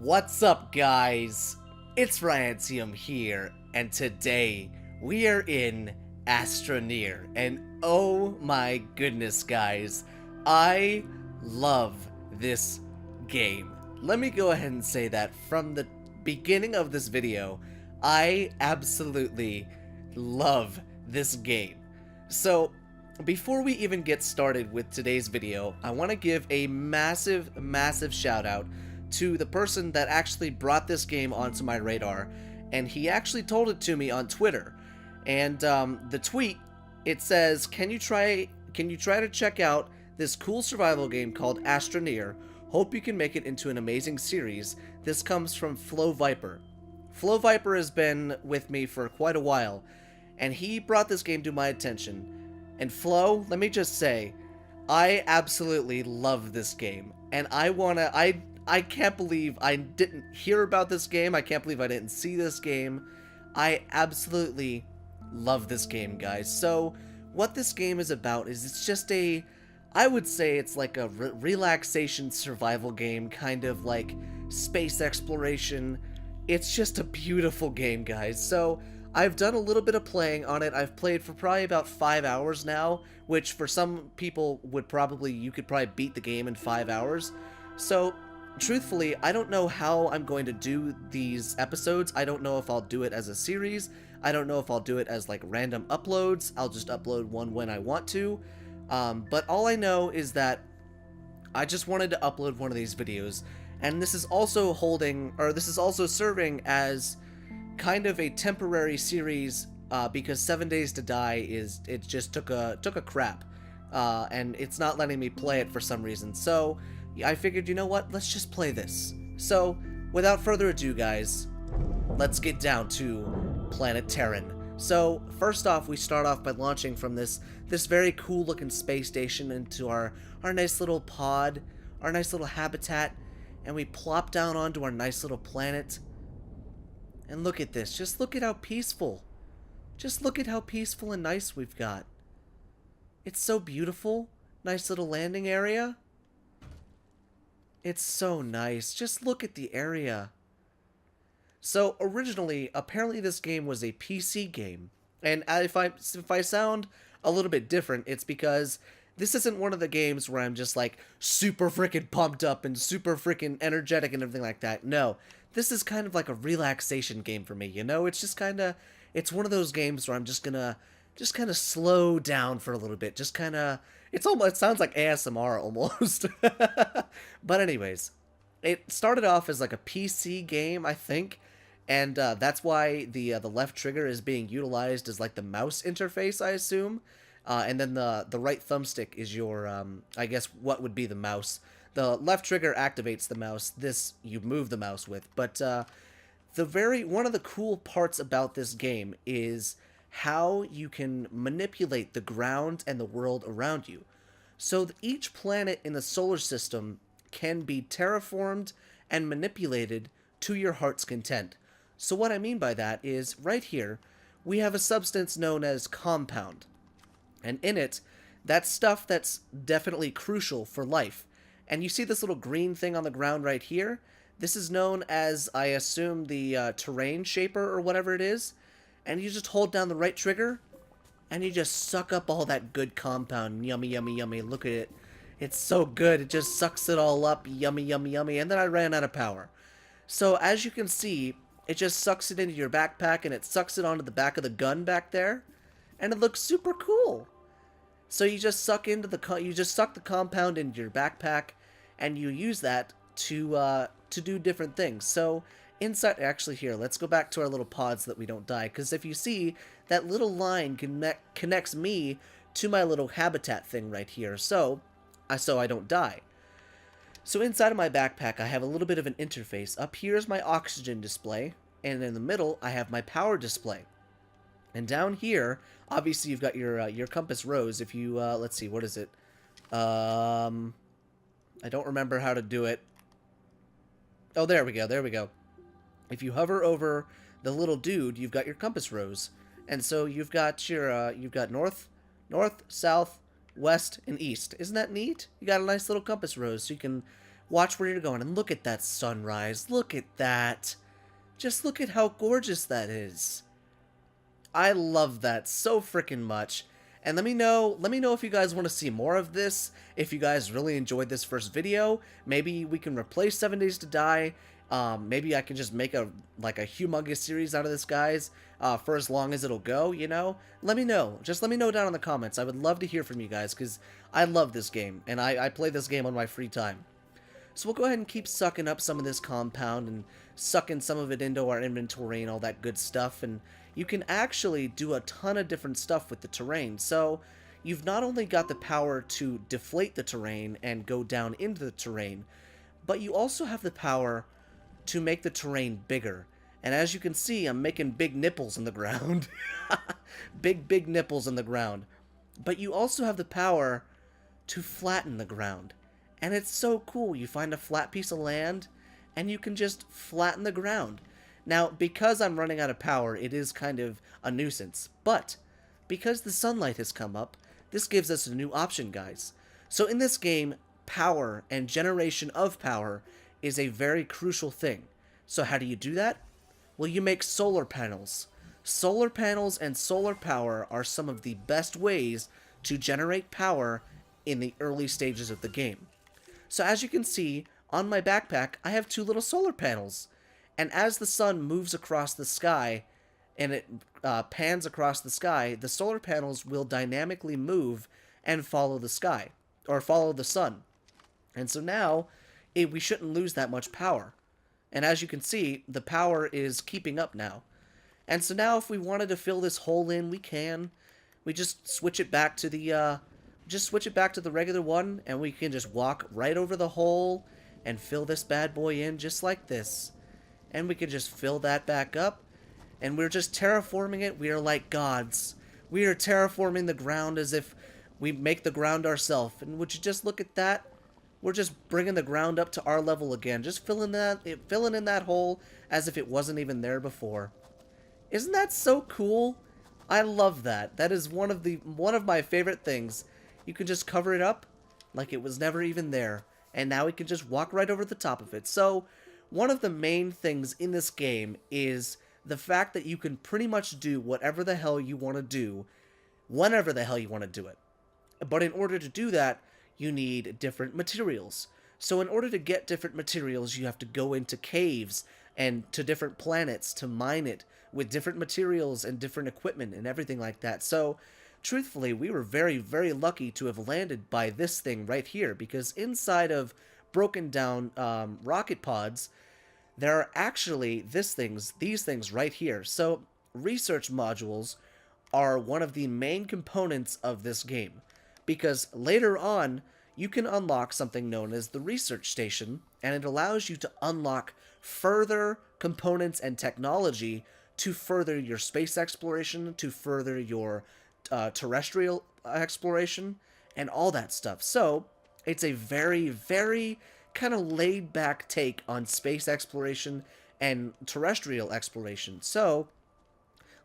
What's up, guys? It's Ryantium here, and today we are in Astroneer, and oh my goodness, guys, I love this game. Let me go ahead and say that from the beginning of this video, I absolutely love this game. So, before we even get started with today's video, I want to give a massive shout out to the person that actually brought this game onto my radar, and he actually told it to me on Twitter. And the tweet, it says, can you try to check out this cool survival game called Astroneer? Hope you can make it into an amazing series. This comes from Flow Viper. Flow Viper has been with me for quite a while, and he brought this game to my attention. And Flo, let me just say, I absolutely love this game, and I can't believe I didn't hear about this game. I can't believe I didn't see this game. I absolutely love this game, guys. So, what this game is about is it's just I would say it's like a relaxation survival game, kind of like space exploration. It's just a beautiful game, guys. So, I've done a little bit of playing on it. I've played for probably about 5 hours now, which for some people you could probably beat the game in 5 hours. So, truthfully, I don't know how I'm going to do these episodes. I don't know if I'll do it as a series. I don't know if I'll do it as like random uploads. I'll just upload one when I want to. But all I know is that I just wanted to upload one of these videos, and this is also serving as kind of a temporary series because 7 Days to Die just took a crap, and it's not letting me play it for some reason. So I figured, you know what, let's just play this. So without further ado, guys, let's get down to Planet Terran. So first off, we start off by launching from this very cool looking space station into our nice little pod, our nice little habitat, and we plop down onto our nice little planet. And look at this. Just look at how peaceful. Just look at how peaceful and nice we've got. It's so beautiful. Nice little landing area. It's so nice. Just look at the area. So originally, apparently this game was a PC game. And if I sound a little bit different, it's because this isn't one of the games where I'm just like super freaking pumped up and super freaking energetic and everything like that. No. This is kind of like a relaxation game for me, you know? It's just kind of, it's one of those games where I'm just gonna, kind of slow down for a little bit. Just kind of, it sounds like ASMR almost. But anyways, it started off as like a PC game, I think. And that's why the left trigger is being utilized as like the mouse interface, I assume. And then the right thumbstick is your, I guess, what would be the mouse. The left trigger activates the mouse. This you move the mouse with. But one of the cool parts about this game is how you can manipulate the ground and the world around you. So each planet in the solar system can be terraformed and manipulated to your heart's content. So what I mean by that is, right here, we have a substance known as compound. And in it, that's stuff that's definitely crucial for life. And you see this little green thing on the ground right here? This is known as, I assume, the terrain shaper or whatever it is. And you just hold down the right trigger, and you just suck up all that good compound. Yummy, yummy, yummy. Look at it. It's so good. It just sucks it all up. Yummy, yummy, yummy. And then I ran out of power. So as you can see, it just sucks it into your backpack, and it sucks it onto the back of the gun back there. And it looks super cool. So you just suck the compound into your backpack, and you use that to do different things. So inside, actually here, let's go back to our little pods so that we don't die. Because if you see, that little line connects me to my little habitat thing right here. So I don't die. So inside of my backpack, I have a little bit of an interface. Up here is my oxygen display, and in the middle, I have my power display. And down here, obviously, you've got your compass rose. If you, let's see, what is it? I don't remember how to do it. Oh, there we go. If you hover over the little dude, you've got your compass rose. And so you've got you've got north, south, west, and east. Isn't that neat? You got a nice little compass rose, so you can, Watch where you're going, and look at that sunrise. Look at that. Just look at how gorgeous that is. I love that so freaking much. And let me know if you guys want to see more of this. If you guys really enjoyed this first video, maybe we can replace 7 Days to Die. Maybe I can just make a humongous series out of this, guys, for as long as it'll go, you know? Let me know. Just let me know down in the comments. I would love to hear from you guys, because I love this game, and I play this game on my free time. So we'll go ahead and keep sucking up some of this compound and sucking some of it into our inventory and all that good stuff. And you can actually do a ton of different stuff with the terrain. So you've not only got the power to deflate the terrain and go down into the terrain, but you also have the power to make the terrain bigger. And as you can see, I'm making big nipples in the ground. big nipples in the ground. But you also have the power to flatten the ground. And it's so cool. You find a flat piece of land, and you can just flatten the ground. Now, because I'm running out of power, it is kind of a nuisance. But, because the sunlight has come up, this gives us a new option, guys. So in this game, power and generation of power is a very crucial thing. So how do you do that? Well, you make solar panels. Solar panels and solar power are some of the best ways to generate power in the early stages of the game. So as you can see, on my backpack, I have 2 little solar panels. And as the sun moves across the sky, and it pans across the sky, the solar panels will dynamically move and follow the sky, or follow the sun. And so now, we shouldn't lose that much power. And as you can see, the power is keeping up now. And so now if we wanted to fill this hole in, we can. We just switch it back to the regular one, and we can just walk right over the hole and fill this bad boy in just like this. And we can just fill that back up, and we're just terraforming it. We are like gods. We are terraforming the ground as if we make the ground ourselves. And would you just look at that? We're just bringing the ground up to our level again, just filling in that hole as if it wasn't even there before. Isn't that so cool? I love that. That is one of my favorite things. You can just cover it up like it was never even there, and now we can just walk right over the top of it. So one of the main things in this game is the fact that you can pretty much do whatever the hell you want to do, whenever the hell you want to do it. But in order to do that, you need different materials. So in order to get different materials, you have to go into caves and to different planets to mine it with different materials and different equipment and everything like that. So truthfully, we were very, very lucky to have landed by this thing right here, because inside of broken down rocket pods, there are actually these things right here. So research modules are one of the main components of this game, because later on you can unlock something known as the research station, and it allows you to unlock further components and technology to further your space exploration, to further your terrestrial exploration, and all that stuff. So it's a very, very kind of laid-back take on space exploration and terrestrial exploration. So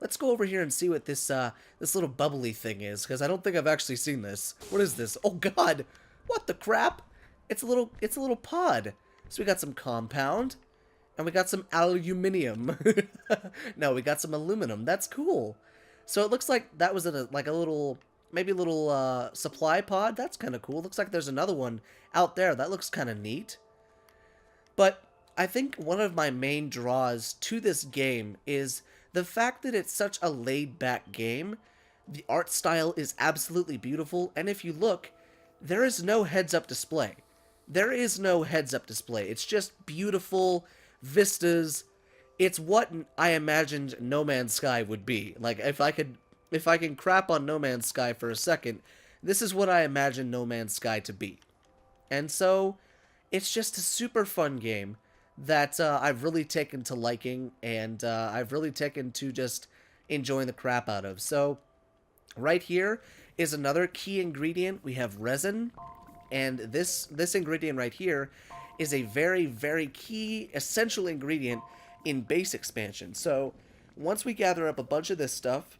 let's go over here and see what this little bubbly thing is, because I don't think I've actually seen this. What is this? Oh God! What the crap? It's a little pod. So we got some compound, and we got some aluminium. No, we got some aluminum. That's cool. So it looks like that was in a little supply pod. That's kind of cool. Looks like there's another one out there. That looks kind of neat. But I think one of my main draws to this game is the fact that it's such a laid-back game. The art style is absolutely beautiful, and if you look, there is no heads-up display. There is no heads-up display. It's just beautiful vistas. It's what I imagined No Man's Sky would be. Like, if I can crap on No Man's Sky for a second, this is what I imagine No Man's Sky to be. And so, it's just a super fun game that I've really taken to liking, and I've really taken to just enjoying the crap out of. So, right here is another key ingredient. We have resin, and this ingredient right here is a very, very key, essential ingredient in base expansion. So, once we gather up a bunch of this stuff,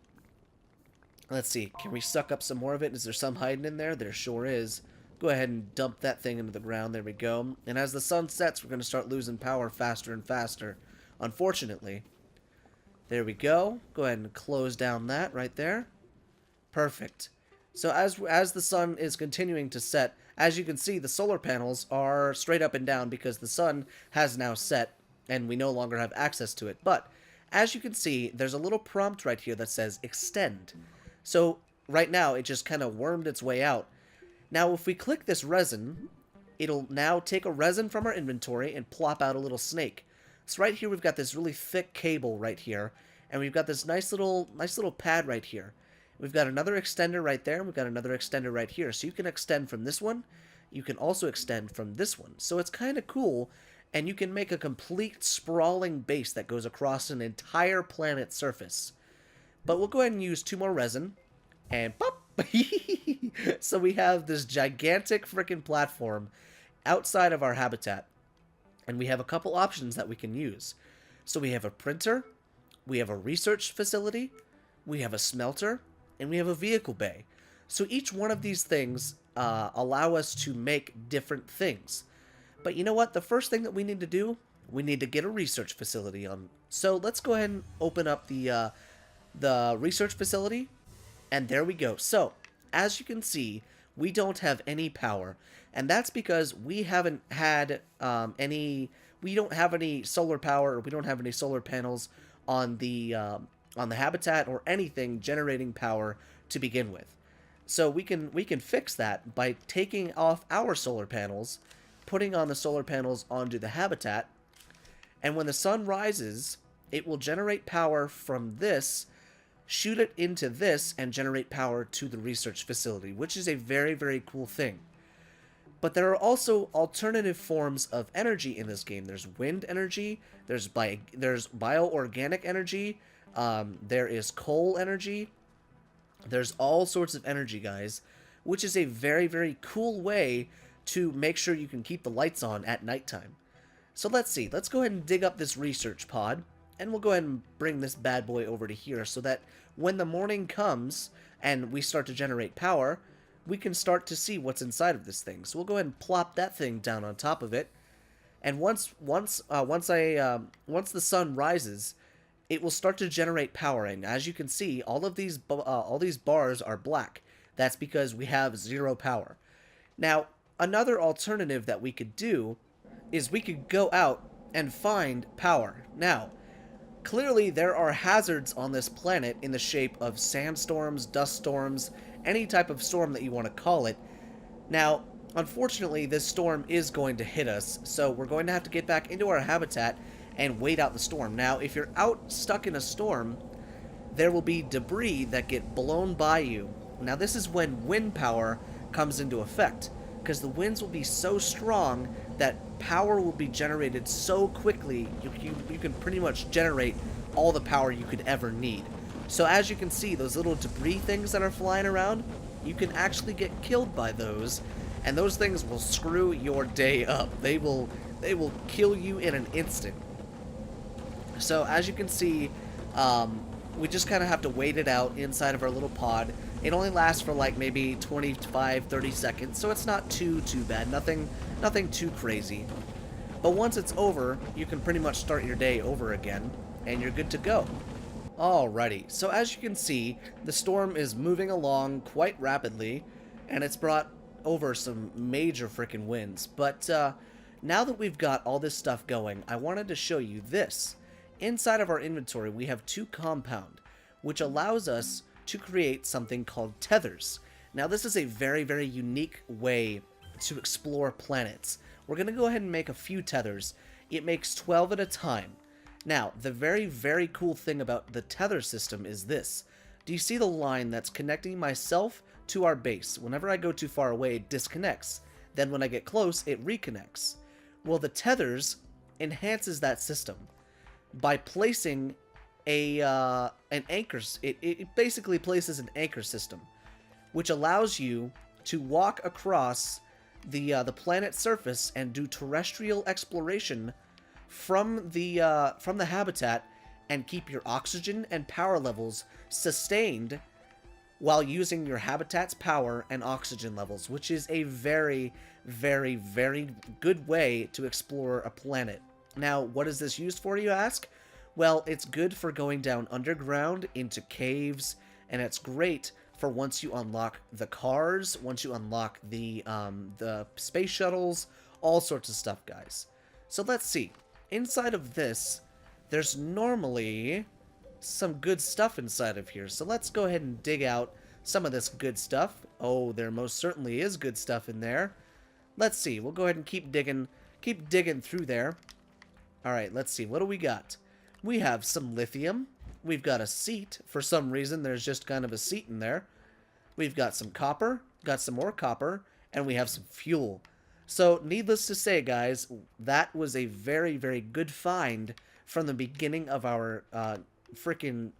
let's see, can we suck up some more of it? Is there some hiding in there? There sure is. Go ahead and dump that thing into the ground. There we go. And as the sun sets, we're going to start losing power faster and faster, unfortunately. There we go. Go ahead and close down that right there. Perfect. So as the sun is continuing to set, as you can see, the solar panels are straight up and down because the sun has now set and we no longer have access to it. But as you can see, there's a little prompt right here that says extend. So right now, it just kind of wormed its way out. Now, if we click this resin, it'll now take a resin from our inventory and plop out a little snake. So right here, we've got this really thick cable right here, and we've got this nice little pad right here. We've got another extender right there, and we've got another extender right here. So you can extend from this one. You can also extend from this one. So it's kind of cool, and you can make a complete sprawling base that goes across an entire planet's surface. But we'll go ahead and use 2 more resin, and pop! So we have this gigantic freaking platform outside of our habitat, and we have a couple options that we can use. So we have a printer, we have a research facility, we have a smelter, and we have a vehicle bay. So each one of these things allow us to make different things. But you know what? The first thing that we need to do, we need to get a research facility on. So let's go ahead and open up the research facility. And there we go. So, as you can see, we don't have any power. And that's because we haven't had we don't have any solar power, or we don't have any solar panels on the habitat or anything generating power to begin with. So we can fix that by taking off our solar panels, putting on the solar panels onto the habitat, and when the sun rises, it will generate power from this, shoot it into this, and generate power to the research facility, which is a very, very cool thing. But there are also alternative forms of energy in this game. There's wind energy, there's bioorganic energy, there is coal energy, there's all sorts of energy, guys, which is a very, very cool way to make sure you can keep the lights on at nighttime. So let's see, let's go ahead and dig up this research pod, and we'll go ahead and bring this bad boy over to here so that when the morning comes and we start to generate power, we can start to see what's inside of this thing. So we'll go ahead and plop that thing down on top of it. And once the sun rises, it will start to generate power. And as you can see, all these bars are black. That's because we have 0 power. Now, another alternative that we could do is we could go out and find power. Now, clearly there are hazards on this planet in the shape of sandstorms, dust storms, any type of storm that you want to call it. Now, unfortunately, this storm is going to hit us, so we're going to have to get back into our habitat and wait out the storm. Now, if you're out stuck in a storm, there will be debris that get blown by you. Now, this is when wind power comes into effect, because the winds will be so strong that power will be generated so quickly, you can pretty much generate all the power you could ever need. So as you can see, those little debris things that are flying around, you can actually get killed by those, and those things will screw your day up. They will kill you in an instant. So as you can see, we just kind of have to wait it out inside of our little pod. It only lasts for like maybe 25-30 seconds, so it's not too bad. Nothing too crazy. But once it's over, you can pretty much start your day over again, and you're good to go. Alrighty, so as you can see, the storm is moving along quite rapidly, and it's brought over some major freaking winds. But now that we've got all this stuff going, I wanted to show you this. Inside of our inventory, we have 2 compound, which allows us to create something called tethers. Now, this is a very, very unique way to explore planets. We're going to go ahead and make a few tethers. It makes 12 at a time. Now, the very, very cool thing about the tether system is this. Do you see the line that's connecting myself to our base? Whenever I go too far away, it disconnects. Then when I get close, it reconnects. Well, the tethers enhances that system by placing an anchor. It basically places an anchor system, which allows you to walk across the planet's surface and do terrestrial exploration from the habitat and keep your oxygen and power levels sustained while using your habitat's power and oxygen levels, which is a very, very, very good way to explore a planet. Now, what is this used for, you ask? Well, it's good for going down underground into caves, and it's great for once you unlock the cars, once you unlock the space shuttles, all sorts of stuff, guys. So let's see. Inside of this, there's normally some good stuff inside of here. So let's go ahead and dig out some of this good stuff. Oh, there most certainly is good stuff in there. Let's see. We'll go ahead and keep digging through there. All right, let's see. What do we got? We have some lithium. We've got a seat. For some reason, there's just kind of a seat in there. We've got some copper, got some more copper, and we have some fuel. So, needless to say, guys, that was a very, very good find from the beginning of our freaking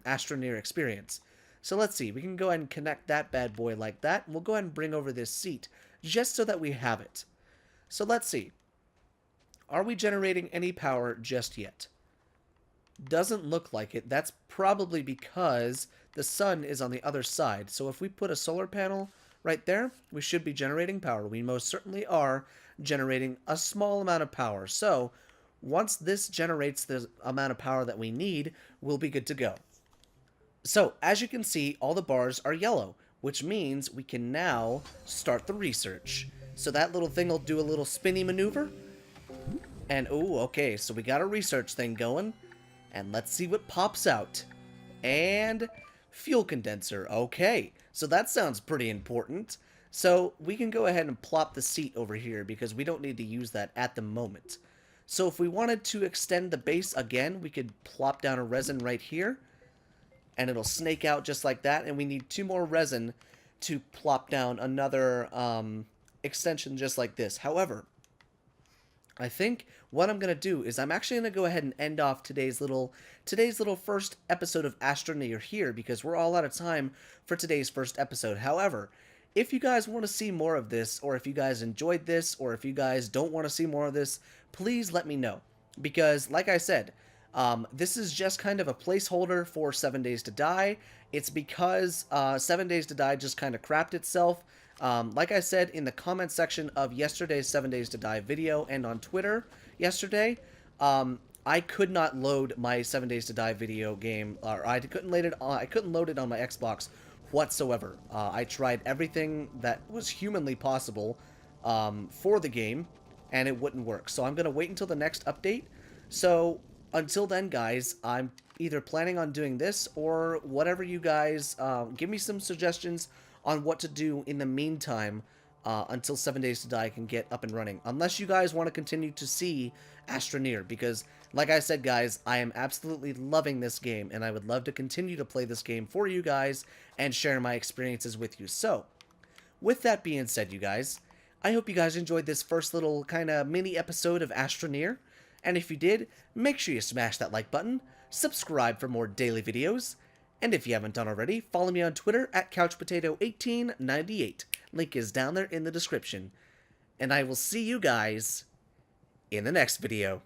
Astroneer experience. So let's see. We can go ahead and connect that bad boy like that. And we'll go ahead and bring over this seat just so that we have it. So let's see. Are we generating any power just yet? Doesn't look like it. That's probably because the sun is on the other side. So if we put a solar panel right there, we should be generating power. We most certainly are generating a small amount of power. So once this generates the amount of power that we need, we'll be good to go. So as you can see, all the bars are yellow, which means we can now start the research. So that little thing will do a little spinny maneuver. And, oh, okay, so we got a research thing going. And let's see what pops out. And fuel condenser. Okay, so that sounds pretty important. So we can go ahead and plop the seat over here because we don't need to use that at the moment. So if we wanted to extend the base again, we could plop down a resin right here. And it'll snake out just like that. And we need 2 more resin to plop down another extension just like this. However, I think what I'm going to do is I'm actually going to go ahead and end off today's little first episode of Astroneer here because we're all out of time for today's first episode. However, if you guys want to see more of this, or if you guys enjoyed this, or if you guys don't want to see more of this, please let me know. Because, like I said, this is just kind of a placeholder for 7 Days to Die. It's because 7 Days to Die just kind of crapped itself. Like I said in the comment section of yesterday's 7 Days to Die video and on Twitter yesterday, I could not load my 7 Days to Die video game, or I couldn't load it on my Xbox whatsoever. I tried everything that was humanly possible for the game, and it wouldn't work. So I'm going to wait until the next update. So until then, guys, I'm either planning on doing this or whatever you guys, give me some suggestions on what to do in the meantime until 7 Days to Die can get up and running. Unless you guys want to continue to see Astroneer, because like I said, guys, I am absolutely loving this game, and I would love to continue to play this game for you guys and share my experiences with you. So, with that being said, you guys, I hope you guys enjoyed this first little kind of mini episode of Astroneer. And if you did, make sure you smash that like button, subscribe for more daily videos, and if you haven't done already, follow me on Twitter at CouchPotato1898. Link is down there in the description. And I will see you guys in the next video.